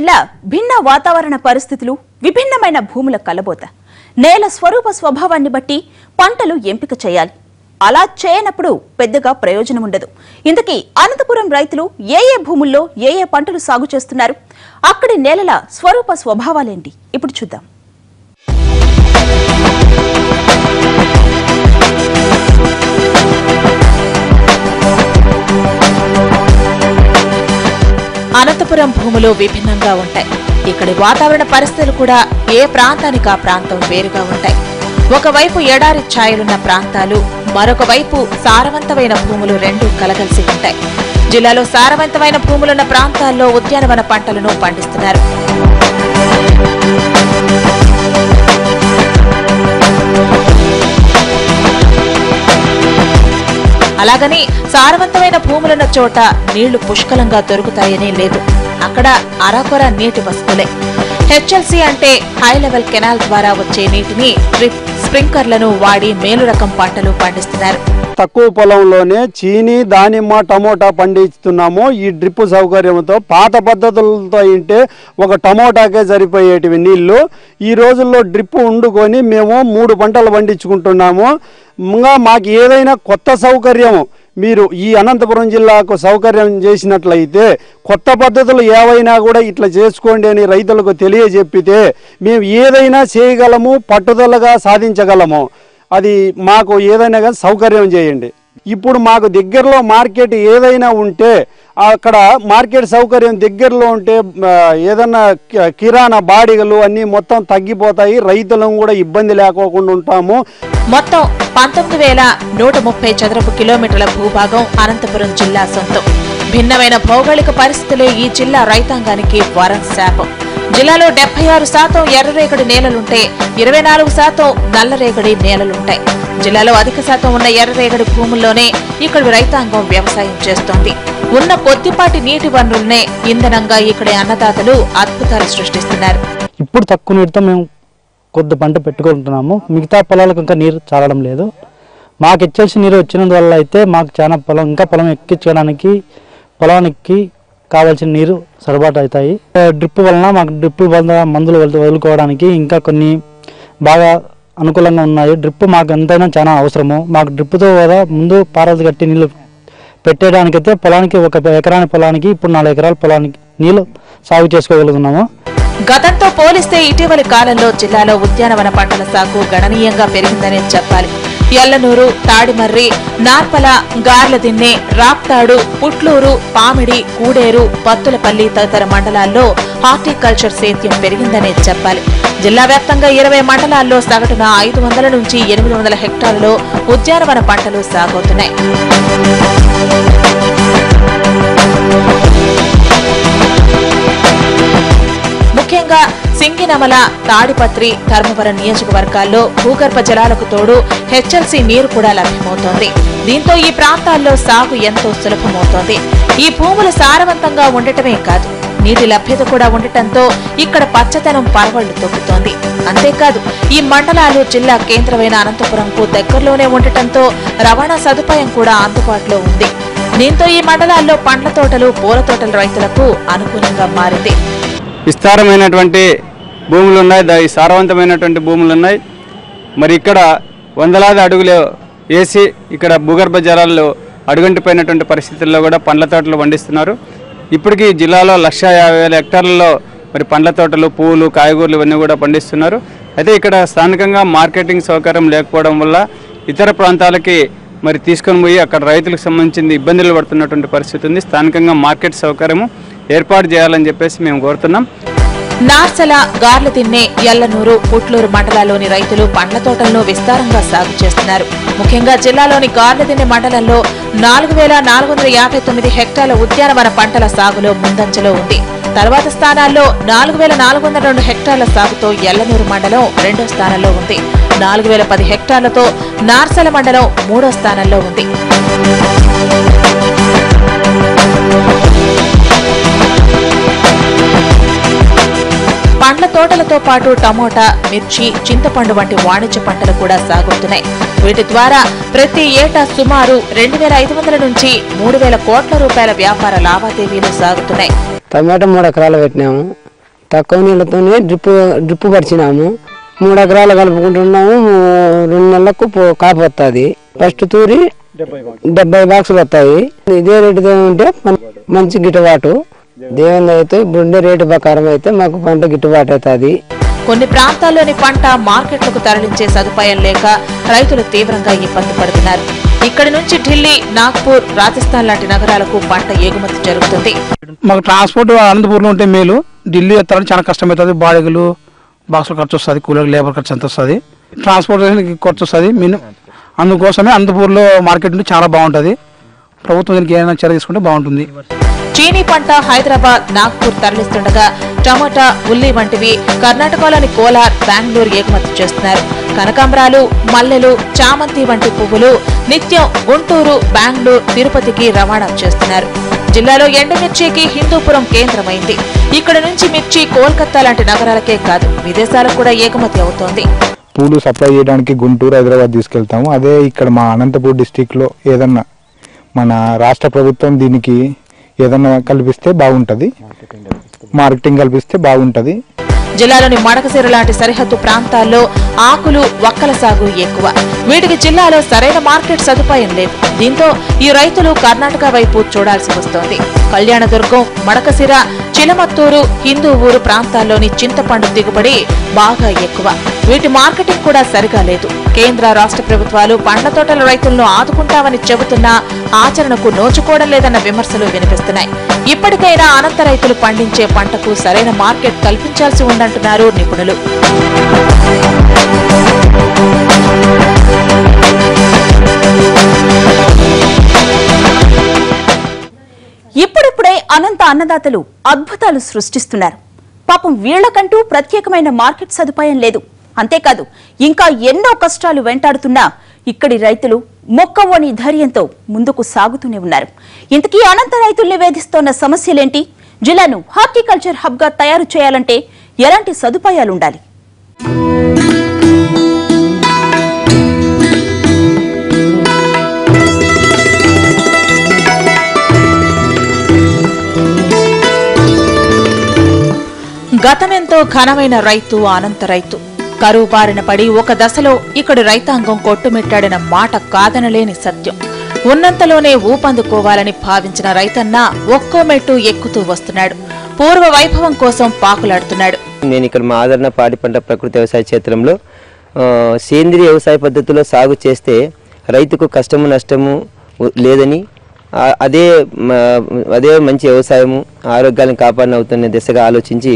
జిల్లా భిన్న వాతావరణ పరిస్థితులు, విభిన్నమైన భూముల కలబోత, నేల స్వరూప స్వభావాన్ని బట్టి పంటలు ఎంపిక చేయాలి. అలా చేయనప్పుడు పెద్దగా ప్రయోజనం ఉండదు. ఇంతకీ అనంతపురం రైతులు ఏ భూముల్లో ఏ పంటలు సాగు చేస్తున్నారు, అక్కడి నేలల స్వరూప స్వభావాలేంటి ఇప్పుడు చూద్దాం. అనంతపురం భూములు విభిన్నంగా ఉంటాయి. ఇక్కడి వాతావరణ పరిస్థితులు కూడా ఏ ప్రాంతానికి ఆ ప్రాంతం వేరుగా ఉంటాయి. ఒకవైపు ఎడారి ఛాయలున్న ప్రాంతాలు, మరొక వైపు సారవంతమైన భూములు రెండూ కలగలిసి ఉంటాయి. జిల్లాలో సారవంతమైన భూములున్న ప్రాంతాల్లో ఉద్యానవన పంటలను పండిస్తున్నారు. అలాగని సారవంతమైన భూములున్న చోట నీళ్లు పుష్కలంగా దొరుకుతాయని లేదు. అక్కడ అరకొర నీటి వసతులే. హెచ్ఎల్సీ అంటే హై లెవెల్ కెనాల్ ద్వారా వచ్చే నీటిని డ్రిప్ స్ప్రింక్లర్లను వాడి మేలు రకం పంటలు పండిస్తున్నారు. తక్కువ పొలంలోనే చీని, దానిమ్మ, టమోటా పండిస్తున్నాము. ఈ డ్రిప్ సౌకర్యంతో పాత పద్ధతులతో అయితే ఒక టమోటాకే సరిపోయేటివి నీళ్లు. ఈ రోజుల్లో డ్రిప్ వండుకొని మేము 3 పంటలు పండించుకుంటున్నాము. ఇంకా మాకు ఏదైనా కొత్త సౌకర్యం మీరు ఈ అనంతపురం జిల్లాకు సౌకర్యం చేసినట్లయితే, కొత్త పద్ధతులు ఏవైనా కూడా ఇట్లా చేసుకోండి అని రైతులకు తెలియజెప్పితే మేము ఏదైనా చేయగలము, పట్టుదలగా సాధించగలము. అది మాకు ఏదైనా కానీ సౌకర్యం చేయండి. ఇప్పుడు మాకు దగ్గరలో మార్కెట్ ఏదైనా ఉంటే, అక్కడ మార్కెట్ సౌకర్యం దగ్గరలో ఉంటే ఏదన్నా కిరాణా బాడిగలు అన్నీ మొత్తం తగ్గిపోతాయి. రైతులను కూడా ఇబ్బంది లేకోకుండా ఉంటాము. మొత్తం 19,130 చదరపు కిలోమీటర్ల భూభాగం అనంతపురం జిల్లా సొంతం. భిన్నమైన భౌగోళిక పరిస్థితులే ఈ జిల్లా రైతాంగానికి వరం శాపం. జిల్లాలో 76% ఎర్రరేగడి నేలలుంటే 24% నల్లరేగడి నేలలుంటాయి. జిల్లాలో అధిక శాతం ఉన్న ఎర్రరేగడి భూముల్లోనే ఇక్కడి రైతాంగం వ్యవసాయం చేస్తోంది. ఉన్న కొద్దిపాటి నీటి వనరులనే ఇంధనంగా ఇక్కడి అన్నదాతలు అద్భుతాలు సృష్టిస్తున్నారు. ఇప్పుడు తక్కువ నీటితో మేము కొద్ది పంట పెట్టుకుంటున్నాము. మిగతా పొలాలకు ఇంకా నీరు చాలడం లేదు. మాకు ఇచ్చేసి నీరు వచ్చినందువల్ల అయితే మాకు చాలా పొలం ఎక్కించడానికి పొలానికి కావాల్సిన నీరు సర్దుబాటు అవుతాయి. డ్రిప్ వలన మాకు డ్రిప్ మందులు వదులుకోవడానికి ఇంకా కొన్ని బాగా అనుకూలంగా ఉన్నాయి. డ్రిప్ మాకు ఎంతైనా చాలా అవసరము. మాకు డ్రిప్తో కూడా ముందు పారలు కట్టి నీళ్లు పెట్టేయడానికైతే పొలానికి 1 ఎకరాని పొలానికి ఇప్పుడు 4 ఎకరాల పొలానికి నీళ్లు సాగు చేసుకోగలుగుతున్నాము. గతంతో పోలిస్తే ఇటీవలి కాలంలో జిల్లాలో ఉద్యానవన పంటల సాగు గణనీయంగా పెరిగిందనే చెప్పాలి. ఎల్లనూరు, తాడిమర్రి, నార్పల, గార్లదిన్నె, రాప్తాడు, పుట్లూరు, పామిడి, కూడేరు, పత్తులపల్లి తదితర మండలాల్లో హార్టికల్చర్ సేద్యం పెరిగిందనే చెప్పాలి. జిల్లా వ్యాప్తంగా 20 మండలాల్లో సగటున 500 నుంచి 800 హెక్టార్లలో ఉద్యానవన పంటలు సాగవుతున్నాయి. ముఖ్యంగా సింగినమల, తాడిపత్రి, ధర్మవరం నియోజకవర్గాల్లో భూగర్భ జలాలకు తోడు హెచ్ఎల్సీ నీరు కూడా లభ్యమవుతోంది. దీంతో ఈ ప్రాంతాల్లో సాగు ఎంతో సులభమవుతోంది. ఈ భూములు సారవంతంగా ఉండటమే కాదు, నీటి లభ్యత కూడా ఉండటంతో ఇక్కడ పచ్చదనం పరవళ్లు తొక్కుతోంది. అంతేకాదు, ఈ మండలాలు జిల్లా కేంద్రమైన అనంతపురంకు దగ్గరలోనే ఉండటంతో రవాణా సదుపాయం కూడా అందుబాటులో ఉంది. దీంతో ఈ మండలాల్లో పండ్ల తోటలు, పూల తోటల రైతులకు అనుకూలంగా మారింది. విస్తారమైనటువంటి భూములు ఉన్నాయి, సారవంతమైనటువంటి భూములు ఉన్నాయి. మరి ఇక్కడ వందలాది అడుగులు వేసి ఇక్కడ భూగర్భ జలాల్లో అడుగంటిపోయినటువంటి పరిస్థితుల్లో కూడా పండ్ల తోటలు పండిస్తున్నారు. ఇప్పటికీ జిల్లాలో 150,000 హెక్టార్లలో మరి పండ్ల తోటలు, పూలు, కాయగూరలు ఇవన్నీ కూడా పండిస్తున్నారు. అయితే ఇక్కడ స్థానికంగా మార్కెటింగ్ సౌకర్యం లేకపోవడం వల్ల ఇతర ప్రాంతాలకి మరి తీసుకొని పోయి అక్కడ రైతులకు సంబంధించిన ఇబ్బందులు పడుతున్నటువంటి పరిస్థితి ఉంది. స్థానికంగా మార్కెట్ సౌకర్యము ఏర్పాటు చేయాలని చెప్పేసి మేము కోరుతున్నాం. నార్సల, గార్లదిన్నె, ఎల్లనూరు, పుట్లూరు మండలాల్లోని రైతులు పండ్ల తోటలను విస్తారంగా సాగు చేస్తున్నారు. ముఖ్యంగా జిల్లాలోని గార్లదిన్నె మండలంలో 4,459 హెక్టార్ల ఉద్యానవన పంటల సాగులో ముందంజలో ఉంది. తర్వాత స్థానాల్లో 4,402 హెక్టార్ల సాగుతో ఎల్లనూరు మండలం 2వ స్థానంలో ఉంది. 4,010 హెక్టార్లతో నార్సల మండలం 3వ స్థానంలో ఉంది. పండ్ల తోటలతో పాటు టమోటా, మిర్చి, చింతపండు వంటి వాణిజ్య పంటలు కూడా సాగుతున్నాయి. వీటి ద్వారా ప్రతి ఏటా సుమారు 2,500 నుంచి 3,000 కోట్ల రూపాయల వ్యాపార లావాదేవీలు సాగుతున్నాయి. టమాటా 3 ఎకరాలు పెట్టినాము. తక్కువ నీళ్ళతోనే డ్రిప్పు పరిచినాము. 3 ఎకరాలు కలుపుకుంటున్నాము. 2 నెలలకు కాపు వస్తుంది. ఫస్ట్ తూరి 70 బాక్సులు వస్తాయి. ఇదే రేటుతో ఉంటే మంచి గిట్టుబాటు. దేవుని అయితే ఉండే రేటు ప్రకారం అయితే మాకు పంట గిట్టుబాటు అవుతుంది. కొన్ని ప్రాంతాల్లోని పంట మార్కెట్లకు తరలించే సదుపాయం లేక రైతులు తీవ్రంగా ఇబ్బంది పడుతున్నారు. ఇక్కడి నుంచి ఢిల్లీ, నాగ్పూర్, రాజస్థాన్ లాంటి నగరాలకు పంట ఎగుమతి జరుగుతుంది. మాకు ట్రాన్స్పోర్ట్ అనంతపూర్లో ఉంటే మేలు. ఢిల్లీ ఎత్తాలని చాలా కష్టమవుతుంది. బాడీలు, బాక్సులు ఖర్చు వస్తుంది, కూలర్ లేబర్ ఖర్చు ఎంత వస్తుంది, ట్రాన్స్పోర్టేషన్ ఖర్చు వస్తుంది. అందుకోసమే అనంతపూర్లో మార్కెట్ నుండి చాలా బాగుంటుంది. ప్రభుత్వం దీనికి ఏమైనా చర్య తీసుకుంటే బాగుంటుంది. చీనీ పంట హైదరాబాద్, నాగ్పూర్ తరలిస్తుండగా టమాటా, ఉల్లి వంటివి కర్ణాటకలోని కోలార్, బెంగళూరు ఎగుమతి చేస్తున్నారు. కనకాంబరాలు, మల్లెలు, చామంతి వంటి పువ్వులు నిత్యం గుంటూరు, బెంగళూరు, తిరుపతికి రవాణా చేస్తున్నారు. జిల్లాలో ఎండుమిర్చికి హిందూపురం కేంద్రమైంది. ఇక్కడ నుంచి మిర్చి కోల్కతా లాంటి నగరాలకే కాదు విదేశాలకు కూడా ఎగుమతి అవుతోంది. పూలు సప్లై చేయడానికి గుంటూరు, హైదరాబాద్ తీసుకెళ్తాము. అదే ఇక్కడ మా అనంతపూర్ డిస్టిక్లో ఏదన్నా మన రాష్ట్ర ప్రభుత్వం దీనికి ఏదన్నా కల్పిస్తే బాగుంటుంది, మార్కెటింగ్ కల్పిస్తే బాగుంటుంది. జిల్లాలోని మడకశిర లాంటి సరిహద్దు ప్రాంతాల్లో ఆకులు, వక్కల సాగు ఎక్కువ. వీటికి జిల్లాలో సరైన మార్కెట్ సదుపాయం లేదు. దీంతో ఈ రైతులు కర్ణాటక వైపు చూడాల్సి వస్తోంది. కళ్యాణదుర్గం, మడకశిర, చిలమత్తూరు, హిందూ ఊరు ప్రాంతాల్లోని చింతపండు దిగుబడి బాగా ఎక్కువ. వీటి మార్కెటింగ్ కూడా సరిగా లేదు. కేంద్ర, రాష్ట్ర ప్రభుత్వాలు పండ్ల తోటల రైతులను ఆదుకుంటామని చెబుతున్నా ఆచరణకు నోచుకోవడం లేదన్న విమర్శలు వినిపిస్తున్నాయి. ఇప్పటికైనా అనంత రైతులు పండించే పంటకు సరైన మార్కెట్ కల్పించాల్సి ఉందంటున్నారు నిపుణులు. ఇప్పుడిప్పుడే అనంత అన్నదాతలు అద్భుతాలు సృష్టిస్తున్నారు. పాపం వీళ్లకంటూ ప్రత్యేకమైన మార్కెట్ సదుపాయం లేదు. అంతేకాదు ఇంకా ఎన్నో కష్టాలు వెంటాడుతున్నా ఇక్కడి రైతులు మొక్కవోని ధైర్యంతో ముందుకు సాగుతూనే ఉన్నారు. ఇంతకీ అనంత రైతుల్ని వేధిస్తోన్న సమస్యలేంటి? జిల్లాను హార్టికల్చర్ హబ్ గా తయారు చేయాలంటే ఎలాంటి సదుపాయాలుండాలి? గతమెంతో ఘనమైన రైతు అనంత రైతు. కరువు బారిన పడి ఒక దశలో ఇక్కడి రైతాంగం కొట్టుమిట్టాడిన మాట కాదనలేని సత్యం. ఉన్నంతలోనే ఊపందుకోవాలని భావించిన రైతన్న ఒక్కో మెట్టు ఎక్కుతూ వస్తున్నాడు. పూర్వ వైభవం కోసం పాకులాడుతున్నాడు. నేను ఇక్కడ మా ఆదరణ పాడి పంట ప్రకృతి వ్యవసాయ క్షేత్రంలో సేంద్రియ వ్యవసాయ పద్ధతిలో సాగు చేస్తే రైతుకు కష్టము నష్టము లేదని, అదే మంచి వ్యవసాయము, ఆరోగ్యాలను కాపాడనవుతున్న దిశగా ఆలోచించి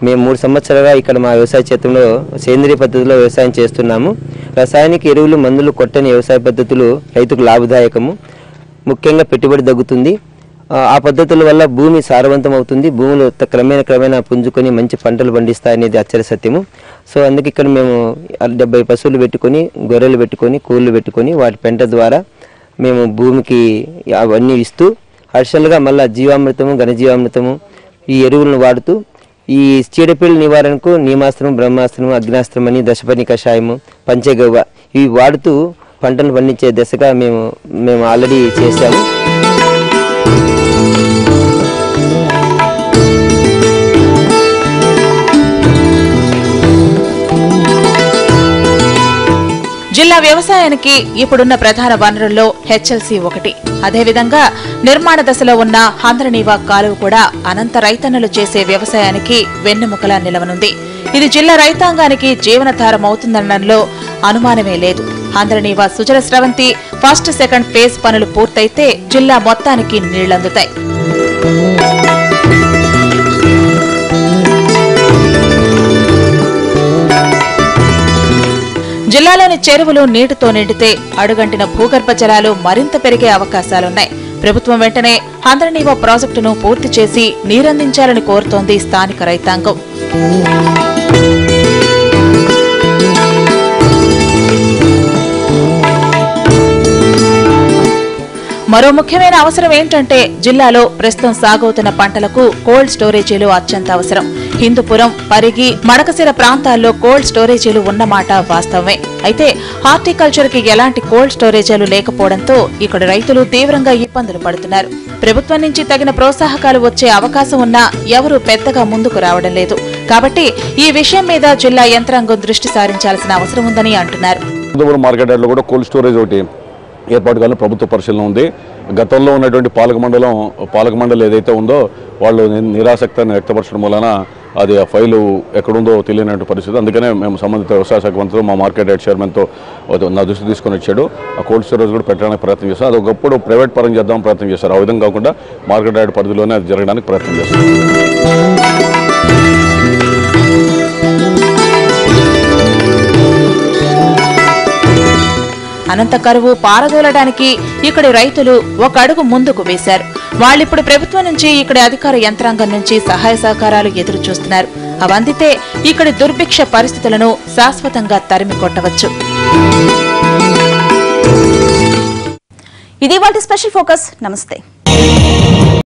మేము 3 సంవత్సరాలుగా ఇక్కడ మా వ్యవసాయ క్షేత్రంలో సేంద్రియ పద్ధతిలో వ్యవసాయం చేస్తున్నాము. రసాయనిక ఎరువులు, మందులు కొట్టని వ్యవసాయ పద్ధతులు రైతుకు లాభదాయకము, ముఖ్యంగా పెట్టుబడి తగ్గుతుంది. ఆ పద్ధతుల వల్ల భూమి సారవంతం అవుతుంది, భూములు క్రమేణా పుంజుకొని మంచి పంటలు పండిస్తాయనేది అక్షర సత్యము. సో అందుకే ఇక్కడ మేము 70 పశువులు పెట్టుకొని, గొర్రెలు పెట్టుకొని, కోళ్ళు పెట్టుకొని వాటి పెంట ద్వారా మేము భూమికి అవన్నీ ఇస్తూ అడిషనల్గా మళ్ళీ జీవామృతము, ఘనజీవామృతము ఈ ఎరువులను వాడుతూ ఈ చీడపీడల నివారణకు నీమాస్త్రం, బ్రహ్మాస్త్రం, అగ్నాస్త్రం అని, దశపర్ణి కషాయము, పంచగవ్వ ఇవి వాడుతూ పంటను పండించే దశగా మేము ఆల్రెడీ చేశాము. జిల్లా వ్యవసాయానికి ఇప్పుడున్న ప్రధాన వనరుల్లో హెచ్ఎల్సీ ఒకటి. అదేవిధంగా నిర్మాణ దశలో ఉన్న హంద్రనీవా కాలువ కూడా అనంత రైతన్నులు చేసే వ్యవసాయానికి వెన్నెముకలా నిలవనుంది. ఇది జిల్లా రైతాంగానికి జీవనధారం అవుతుందనడంలో అనుమానమే లేదు. Handrineeva Sujala Sravanthi first, second phase పనులు పూర్తయితే జిల్లా మొత్తానికి నీళ్లందుతాయి. జిల్లాలోని చెరువులు నీటితో నిండితే అడుగంటిన భూగర్భ జలాలు మరింత పెరిగే అవకాశాలున్నాయి. ప్రభుత్వం వెంటనే హంద్రనీవా ప్రాజెక్టును పూర్తి చేసి నీరందించాలని కోరుతోంది స్థానిక రైతాంగం. మరో ముఖ్యమైన అవసరం ఏంటంటే జిల్లాలో ప్రస్తుతం సాగవుతున్న పంటలకు కోల్డ్ స్టోరేజీలు అత్యంత అవసరం. హిందూపురం, పరిగి, మడకసిర ప్రాంతాల్లో కోల్డ్ స్టోరేజీలు ఉన్నమాట వాస్తవమే. అయితే హార్టికల్చర్ కి ఎలాంటి కోల్డ్ స్టోరేజీలు లేకపోవడంతో ఇక్కడ రైతులు తీవ్రంగా ఇబ్బందులు పడుతున్నారు. ప్రభుత్వం నుంచి తగిన ప్రోత్సాహకాలు వచ్చే అవకాశం ఉన్నా ఎవరూ పెద్దగా ముందుకు రావడం లేదు. కాబట్టి ఈ విషయం మీద జిల్లా యంత్రాంగం దృష్టి సారించాల్సిన అవసరం ఉందని అంటున్నారు. మార్కెట్ యార్డ్లో కూడా కోల్డ్ స్టోరేజ్ ఒకటి ఏర్పాటు కావాలని ప్రభుత్వ పరిశీలన ఉంది. గతంలో ఉన్నటువంటి పాలక మండలి ఏదైతే ఉందో వాళ్ళు నిరాసక్తాన్ని వ్యక్తపరచడం వలన అది ఆ ఫైలు ఎక్కడుందో తెలియనటువంటి పరిస్థితి. అందుకనే మేము సంబంధిత వ్యవసాయ శాఖ మంత్రితో మా మార్కెట్ యార్డ్ చైర్మన్తో నా దృష్టి తీసుకొని వచ్చాడు. ఆ కోల్డ్ స్టోరేజ్ కూడా పెట్టడానికి ప్రయత్నం చేస్తాం. అది ఒకప్పుడు ప్రైవేట్ పరంగా చేద్దాం ప్రయత్నం చేస్తారు. ఆ విధంగా కాకుండా మార్కెట్ యార్డ్ పరిధిలోనే అది జరగడానికి ప్రయత్నం చేస్తాం. అనంత కరువు పారదోలడానికి ఇక్కడి రైతులు ఒక అడుగు ముందుకు వేశారు. వాళ్ళిప్పుడు ప్రభుత్వం నుంచి ఇక్కడి అధికార యంత్రాంగం నుంచి సహాయ సహకారాలు ఎదురు చూస్తున్నారు. అవందితే ఇక్కడి దుర్భిక్ష పరిస్థితులను శాశ్వతంగా తరిమి కొట్టవచ్చు. ఇది వాటి స్పెషల్ ఫోకస్. నమస్తే.